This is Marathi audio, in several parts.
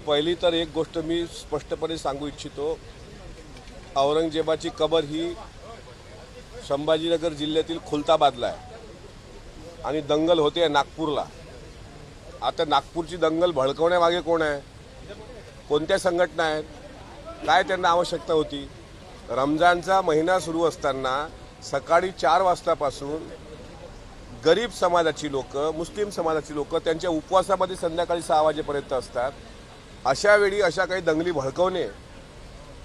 पहिली तर एक गोष्ट मी स्पष्टपणे सांगू इच्छितो, औरंगजेबाची कबर ही संभाजीनगर जिल्ह्यातील खुलताबादला आहे आणि दंगल होते नागपूरला। आता नागपूरची दंगल भडकवण्यामागे कोण आहे, कोणत्या संघटना आहेत, काय त्यांना आवश्यकता होती? रमजानचा महिना सुरू असताना सकाळी 4 वाजतापासून गरीब समाजाची लोक, मुस्लिम समाजाची लोक त्यांच्या उपवासामध्ये संध्याकाळी 6 वाजेपर्यंत असतात। अशा वेळी अशा काही दंगली भडकवणे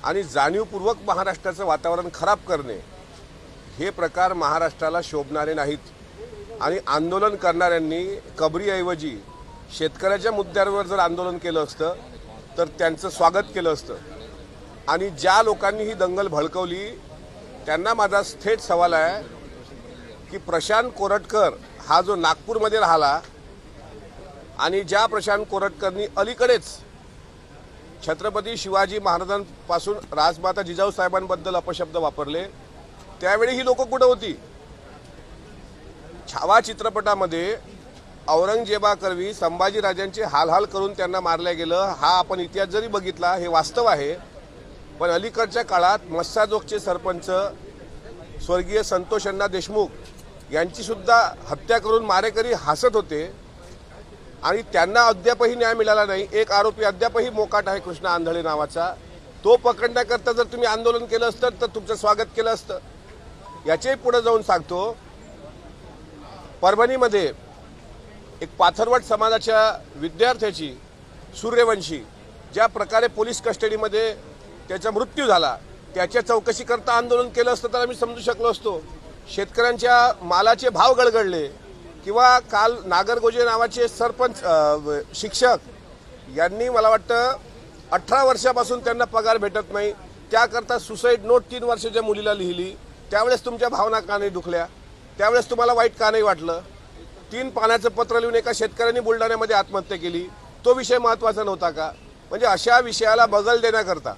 आणि जाणीवपूर्वक महाराष्ट्राचं वातावरण खराब करणे हे प्रकार महाराष्ट्राला शोभणारे नाहीत। आणि आंदोलन करणाऱ्यांनी कबरीऐवजी शेतकऱ्याच्या मुद्द्यावर जर आंदोलन केलं असतं तर त्यांचं स्वागत केलं असतं। आणि ज्या लोकांनी ही दंगल भडकवली त्यांना माझा थेट सवाल आहे की प्रशांत कोरटकर हा जो नागपूरमध्ये राहिला आणि ज्या प्रशांत कोरटकरनी अलीकडेच छत्रपती शिवाजी महाराजांपासून राजमाता जिजाऊ साहेबांबद्दल अपशब्द वापरले, त्यावेळी ही लोक कुठे होती? छावा चित्रपटामध्ये औरंगजेबाकरवी संभाजीराजांचे हालहाल करून त्यांना मारलं गेलं, हा आपण इतिहास जरी बघितला हे वास्तव आहे। पण अलीकडच्या काळात मस्साजोगचे सरपंच स्वर्गीय संतोष अण्णा देशमुख यांची सुद्धा हत्या करून मारेकरी हसत होते आणि त्यांना अद्यापही न्याय मिळाला नाही। एक आरोपी अद्यापही मोकाट आहे, कृष्णा आंधळे नावाचा, तो पकडण्याकरता जर तुम्ही आंदोलन केलं असतं तर तुमचं स्वागत केलं असतं। याचे पुढे जाऊन सांगतो, परभणीमध्ये एक पाथरवट समाजाच्या विद्यार्थ्याची सूर्यवंशी ज्या प्रकारे पोलीस कस्टडीमध्ये त्याचा मृत्यू झाला, त्याच्या चौकशी करता आंदोलन केलं असतं तर आम्ही समजू शकलो असतो। शेतकऱ्यांच्या मालाचे भाव गडगडले किंवा काल नागरगोजे नावाचे सरपंच शिक्षक यांनी मला वाटतं 18 वर्षापासून त्यांना पगार भेटत नाही, त्याकरता सुसाईड नोट 3 वर्षाच्या मुलीला लिहिली, त्यावेळेस तुमच्या भावना का नाही दुखल्या? त्यावेळेस तुम्हाला वाईट का नाही वाटलं? 3 पानाचं पत्र लिहून एका शेतकऱ्यांनी बुलढाण्यामध्ये आत्महत्या केली, तो विषय महत्त्वाचा नव्हता का? म्हणजे अशा विषयाला बगल देण्याकरता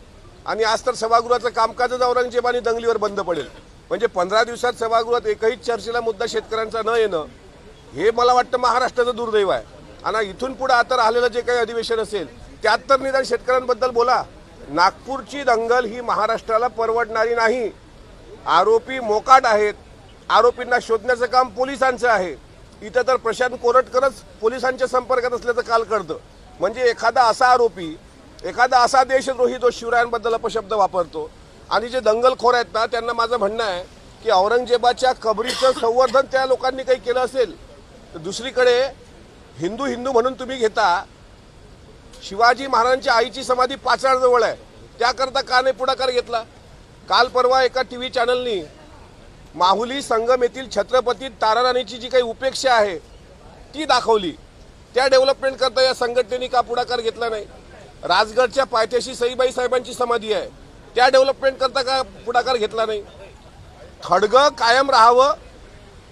आणि आज तर सभागृहाचं कामकाजच औरंगजेबानी दंगलीवर बंद पडेल, म्हणजे 15 दिवसात सभागृहात एकही चर्चेला मुद्दा शेतकऱ्यांचा न येणं हे मला वाटतं महाराष्ट्राचं दुर्दैव आहे। आणि इथून पुढे आता राहिलेलं जे काही अधिवेशन असेल त्यात तर निदान शेतकऱ्यांबद्दल बोला। नागपूरची दंगल ही महाराष्ट्राला परवडणारी नाही। आरोपी मोकाट आहेत, आरोपींना शोधण्याचं काम पोलिसांचं आहे। इथं तर प्रशांत कोरटकरच पोलिसांच्या संपर्कात असल्याचं काल कळतं। म्हणजे एखादा असा आरोपी, एखादा असा देशद्रोही जो शिवरायांबद्दल अपशब्द वापरतो आणि जे दंगलखोर आहेत ना, त्यांना माझं म्हणणं आहे की औरंगजेबाच्या कबरीचं संवर्धन त्या लोकांनी काही केलं असेल तर दुसरीकडे हिंदू हिंदू म्हणून तुम्ही घेता, शिवाजी महाराजांच्या आईची समाधी पाचाळजवळ आहे, त्याकरता का नाही पुढाकार घेतला? काल परवा एका टीव्ही चॅनलनी माहुली संगम येथील छत्रपती ताराराणीची जी काही उपेक्षा आहे ती दाखवली, त्या डेव्हलपमेंट करता या संघटनेने का पुढाकार घेतला नाही? राजगडच्या पायथ्याशी सईबाई साहेबांची समाधी आहे, त्या डेव्हलपमेंट करता का पुढाकार घेतला नाही? खडगं कायम राहावं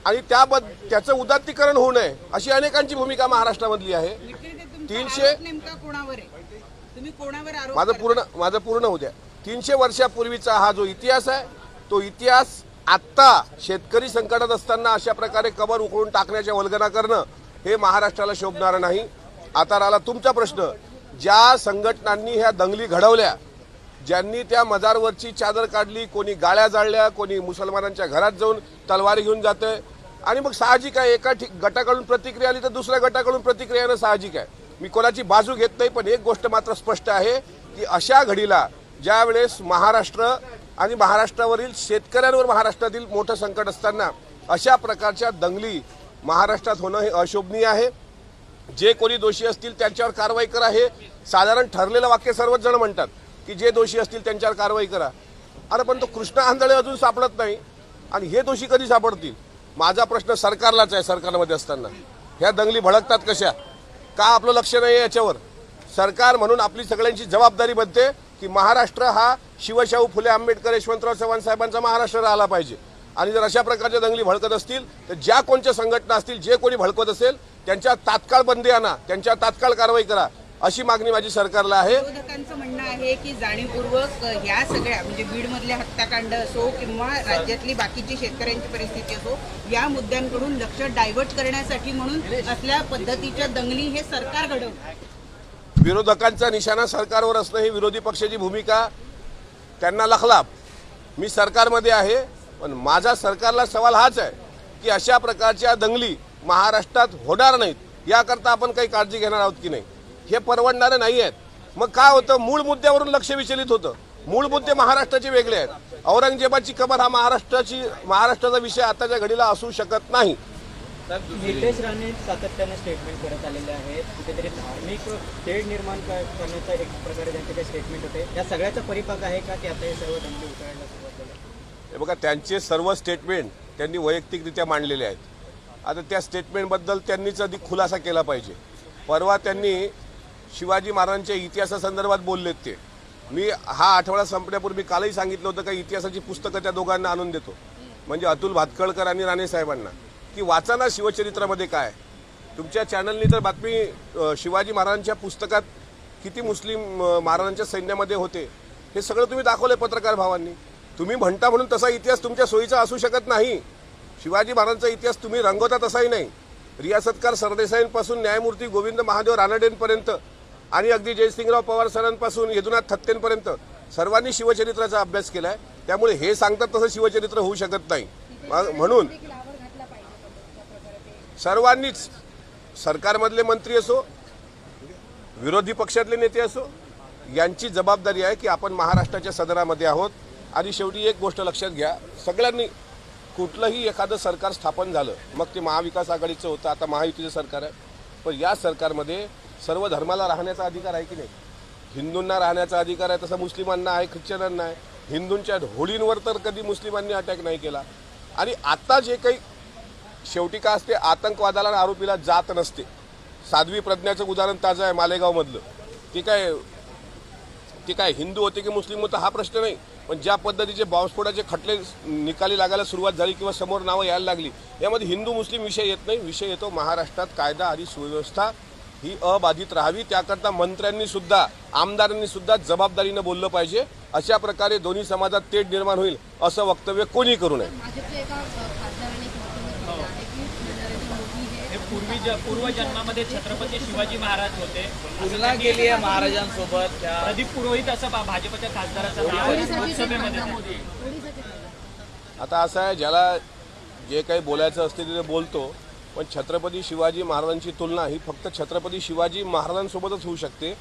आणि त्याचं उदात्तीकरण होऊ नये अशी अनेकांची भूमिका महाराष्ट्रामधली आहे। 300 माझं पूर्ण होऊ द्या। 300 वर्षापूर्वीचा हा जो इतिहास आहे तो इतिहास आत्ता शेतकरी संकटात असताना अशा प्रकारे कबर उकळून टाकण्याच्या वल्गना करणं हे महाराष्ट्राला शोभणारं नाही। आता राहिला तुमचा प्रश्न, ज्या संघटनांनी ह्या दंगली घडवल्या, ज्यांनी त्या मजारवरची चादर काढली, कोणी गाळ्या जाळल्या, कोणी मुसलमानांच्या घरात जाऊन तलवारी घेऊन जाते आणि मग साहजिक आहे एका गटाकडून प्रतिक्रिया आली तर दुसऱ्या गटाकडून प्रतिक्रिया येणं साहजिक आहे। मी कोणाची बाजू घेत नाही, पण एक गोष्ट मात्र स्पष्ट आहे की अशा घडीला ज्या वेळेस महाराष्ट्र आणि महाराष्ट्रावरील शेतकऱ्यांवर महाराष्ट्रातील मोठं संकट असताना अशा प्रकारच्या दंगली महाराष्ट्रात होणं हे अशोभनीय आहे। जे कोणी दोषी असतील त्यांच्यावर कारवाई करा, हे साधारण ठरलेलं वाक्य सर्वच जण म्हणतात की जे दोषी असतील त्यांच्यावर कारवाई करा। अरे पण तो कृष्णा आंधळे अजून सापडत नाही आणि हे दोषी कधी सापडतील? माझा प्रश्न सरकारलाच आहे, सरकारमध्ये असताना ह्या दंगली भडकतात कशा? का आपलं लक्ष नाही याच्यावर? सरकार म्हणून आपली सगळ्यांची जबाबदारी बनते की महाराष्ट्र हा शिवशाहू फुले आंबेडकर यशवंतराव चव्हाण साहेबांचा महाराष्ट्र राहिला पाहिजे। आणि जर अशा प्रकारच्या दंगली भडकत असतील तर ज्या कोणत्या संघटना असतील, जे कोणी भडकत असेल त्यांच्या तात्काळ बंदी आणा, त्यांच्या तात्काळ कारवाई करा अशी मागणी माझी सरकारला आहे। विरोधकांचं म्हणणं आहे की जाणीवपूर्वक ह्या सगळ्या म्हणजे बीडमधल्या हत्याकांड असो किंवा राज्यातली बाकीची शेतकऱ्यांची परिस्थिती असो या मुद्द्यांकडून लक्ष डायव्हर्ट करण्यासाठी म्हणून असल्या पद्धतीच्या दंगली हे सरकार घडवतं। विरोधकांचा निशाणा सरकारवर असणं ही विरोधी पक्षाची भूमिका त्यांना लखलाप. मी सरकारमध्ये आहे, पण माझा सरकारला सवाल हाच आहे की अशा प्रकारच्या दंगली महाराष्ट्रात होणार नाहीत, याकरता आपण काही काळजी घेणार आहोत की नाही. हे परवडणारे नाही आहेत. मग काय होतं, मूळ मुद्द्यावरून लक्ष विचलित होतं. मूळ मुद्दे महाराष्ट्राचे वेगळे आहेत. औरंगजेबाची कबर हा महाराष्ट्राचा विषय आताच्या घडीला असू शकत नाही. नितेश राणे सातत्याने स्टेटमेंट करत आलेले आहेत. कुठेतरी धार्मिक तेढ निर्माण करण्याचा एक प्रकारे त्यांचे काही स्टेटमेंट होते. या सगळ्याचा परिपाक आहे का की आता हे सर्व दंगली उतरायला सुरुवात झाली? हे बघा, त्यांचे सर्व स्टेटमेंट त्यांनी वैयक्तिकरित्या मांडलेले आहेत. आता त्या स्टेटमेंटबद्दल त्यांनीच अधिक खुलासा केला पाहिजे. परवा त्यांनी शिवाजी महाराजांच्या इतिहासासंदर्भात बोललेत ते. मी हा आठवडा संपण्यापूर्वी कालही सांगितलं होतं का इतिहासाची पुस्तकं त्या दोघांना आणून देतो, म्हणजे अतुल भातखळकर आणि राणे साहेबांना, की वाचा ना शिवचरित्रामध्ये काय. तुमच्या चॅनलनी तर बातमी शिवाजी महाराजांच्या पुस्तकात किती मुस्लिम महाराजांच्या सैन्यामध्ये होते हे सगळं तुम्ही दाखवलंय पत्रकार भावांनी. तुम्ही म्हणता म्हणून तसा इतिहास तुमच्या सोयीचा असू शकत नाही. शिवाजी महाराजांचा इतिहास तुम्ही रंगवता तसाही नाही. रियासतकार सरदेसाईंपासून न्यायमूर्ती गोविंद महादेव रानडेंपर्यंत आणि अगदी जयसिंगराव पवार सरांपासून यदुनाथ थत्तेंपर्यंत सर्वांनी शिवचरित्राचा अभ्यास केलाय. त्यामुळे हे सांगतात तसं शिवचरित्र होऊ शकत नाही. म्हणून सर्वांनीच, सरकारमधले मंत्री असो, विरोधी पक्षातले नेते असो, यांची जबाबदारी आहे की आपण महाराष्ट्राच्या सदनामध्ये आहोत. आणि शेवटी एक गोष्ट लक्षात घ्या, सगळ्यांनी, कुठलंही एखादं सरकार स्थापन झालं, मग ते महाविकास आघाडीचं होतं, आता महायुतीचं सरकार आहे, पण या सरकारमध्ये सर्व धर्माला राहण्याचा अधिकार आहे की नाही. हिंदूंना राहण्याचा अधिकार आहे, तसा मुस्लिमांना आहे, ख्रिश्चनांना आहे. हिंदूंच्या होळींवर तर कधी मुस्लिमांनी अटॅक नाही केला. आणि आता जे काही शेवटी काय असते, आतंकवादाला आणि आरोपीला जात नसते. साध्वी प्रज्ञाचं उदाहरण ताजं आहे मालेगावमधलं. ते काय हिंदू होते की मुस्लिम होतं हा प्रश्न नाही, पण ज्या पद्धतीचे बॉम्बस्फोटाचे खटले निकाली लागायला सुरुवात झाली किंवा समोर नावं यायला लागली, यामध्ये हिंदू मुस्लिम विषय येत नाही. विषय येतो महाराष्ट्रात कायदा आणि सुव्यवस्था ही अबाधित राहावी. त्याकरता मंत्र्यांनी सुद्धा, आमदारांनी सुद्धा जबाबदारीनं बोललं पाहिजे. अशा प्रकारे दोन्ही समाजात तेढ निर्माण होईल असं वक्तव्य कोणी करू नये. पूर्वजन्मामध्ये छत्रपती शिवाजी महाराज होते, तुलना केली आहे महाराजांसोबत. प्रदीप पुरोहित असं भाजपच्या खासदाराचं नाव आहे लोकसभेमध्ये. आता असं आहे, ज्याला जे काही बोलायचं असते ते बोलतो, पण छत्रपती शिवाजी महाराजांची तुलना ही फक्त छत्रपती शिवाजी महाराजांसोबतच होऊ शकते.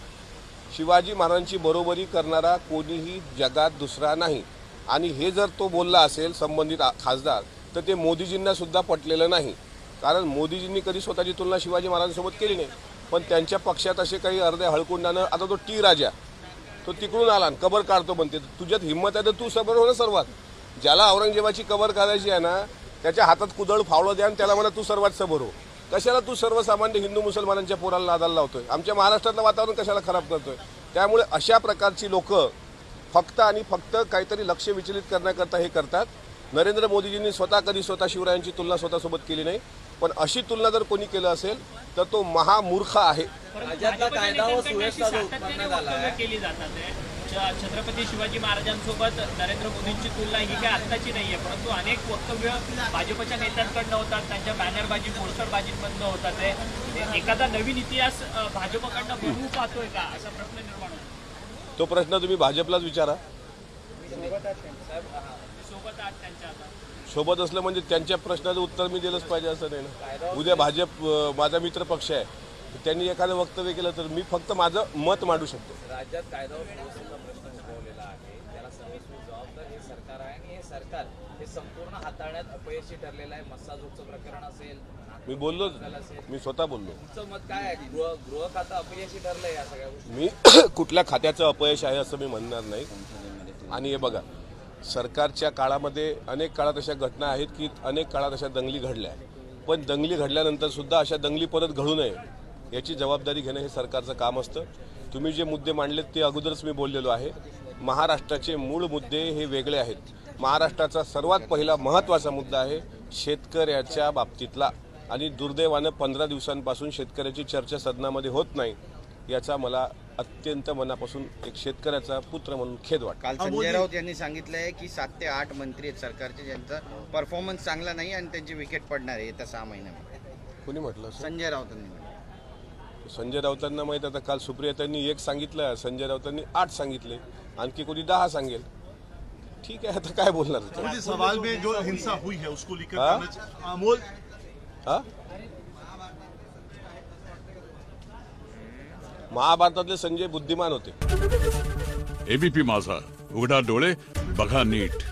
शिवाजी महाराजांची बरोबरी करणारा कोणीही जगात दुसरा नाही. आणि हे जर तो बोलला असेल संबंधित खासदार, तर ते मोदीजींना सुद्धा पटलेलं नाही. कारण मोदीजींनी कधी स्वतःची तुलना शिवाजी महाराजांसोबत केली नाही. पण त्यांच्या पक्षात असे काही अर्ध्या हळकुंडानं, आता तो टी राजा, तो तिकडून आला आणि कबर काढतो म्हणते. तुझ्यात हिंमत आहे तर तू सबर हो ना सर्वात. ज्याला औरंगजेबाची कबर काढायची आहे ना, त्याच्या हातात कुदळ फावलं द्या आणि त्याला म्हणा तू सर्वात सबर हो. कशाला तू सर्वसामान्य हिंदू मुसलमानांच्या पोराला नादाला लावतोय, आमच्या महाराष्ट्रातलं वातावरण कशाला खराब करतोय. त्यामुळे अशा प्रकारची लोक फक्त आणि फक्त काहीतरी लक्ष विचलित करण्याकरता हे करतात. नरेंद्र मोदीजींनी स्वतः शिवरायांची तुलना स्वतःसोबत केली नाही, पण अशी तुलना जर कोणी केलं असेल तर तो महामूर्ख आहे. कायदा व सुव्यवस्था केली जातात. छत्रपती शिवाजी महाराजांसोबत नरेंद्र मोदींची तुलना ही काय आत्ताची नाहीये, परंतु अनेक वक्तव्य भाजपच्या नेत्यांकडनं होतात, त्यांच्या बॅनरबाजी, पोस्टरबाजीमधनं होतात. एखादा नवीन इतिहास भाजपकडनं बनवू पाहतोय का, असा प्रश्न निर्माण होतो. तो प्रश्न तुम्ही भाजपलाच विचारा. सोबत आहात त्यांच्या आता. सोबत असलं म्हणजे त्यांच्या प्रश्नाचं उत्तर मी दिलंच पाहिजे असं नाही ना. उद्या भाजप माझा मित्र पक्ष आहे, त्यांनी एखादं वक्तव्य केलं तर मी फक्त माझं मत मांडू शकतो. राज्यात कायदा व सुव्यवस्थेचा प्रश्न उद्भवलेला आहे, त्याला सर्वस्वी जबाबदार हे सरकार आहे आणि हे सरकार हे संपूर्ण हाताळण्यात अपयशी ठरलेलं आहे. मस्साजोगचं प्रकरण असेल, मी बोललो, मी स्वतः बोललो. तुमचं मत काय आहे? गृह खातं अपयशी ठरलंय या सगळ्या गोष्टी? मी कुठल्या खात्याचं अपयश आहे असं मी म्हणणार नाही. आणि हे बघा, सरकारच्या काळामध्ये अनेक काळात अशा घटना आहेत की अनेक काळात अशा दंगली घडल्या, पण दंगली घडल्यानंतर सुद्धा अशा दंगली परत घडू नये याची जबाबदारी घेणं हे सरकारचं काम असतं. तुम्ही जे मुद्दे मांडलेत ते अगोदरच मी बोललेलो आहे. महाराष्ट्राचे मूळ मुद्दे हे वेगळे आहेत. महाराष्ट्राचा सर्वात पहिला महत्त्वाचा मुद्दा आहे शेतकऱ्याच्या बाबतीतला, आणि दुर्दैवानं 15 दिवसांपासून शेतकऱ्याची चर्चा सदनामध्ये होत नाही. याचा मला अत्यंत मनापासून एक शेतकऱ्याचा पुत्र म्हणून खेद वाटतो. काल संजय राऊत यांनी सांगितलंय की 7 ते 8 मंत्री आहेत सरकारचे ज्यांचा परफॉर्मन्स चांगला नाही आणि त्यांची विकेट पडणार आहे येत्या 6 महिन्यामध्ये. कोणी म्हटलं? संजय राऊतांनी. संजय राऊतांना माहीत, आता काल सुप्रियातांनी 1 सांगितलं, संजय राऊतांनी 8 सांगितले, आणखी कोणी 10 सांगेल. ठीक है, आता काय बोलणार. मुझे सवाल में जो हिंसा हुई है उसको लेकर हाँ? अमोल हा? महाभारतातले संजय बुद्धिमान होते. एबीपी माझा, उघडा डोळे बघा नीट.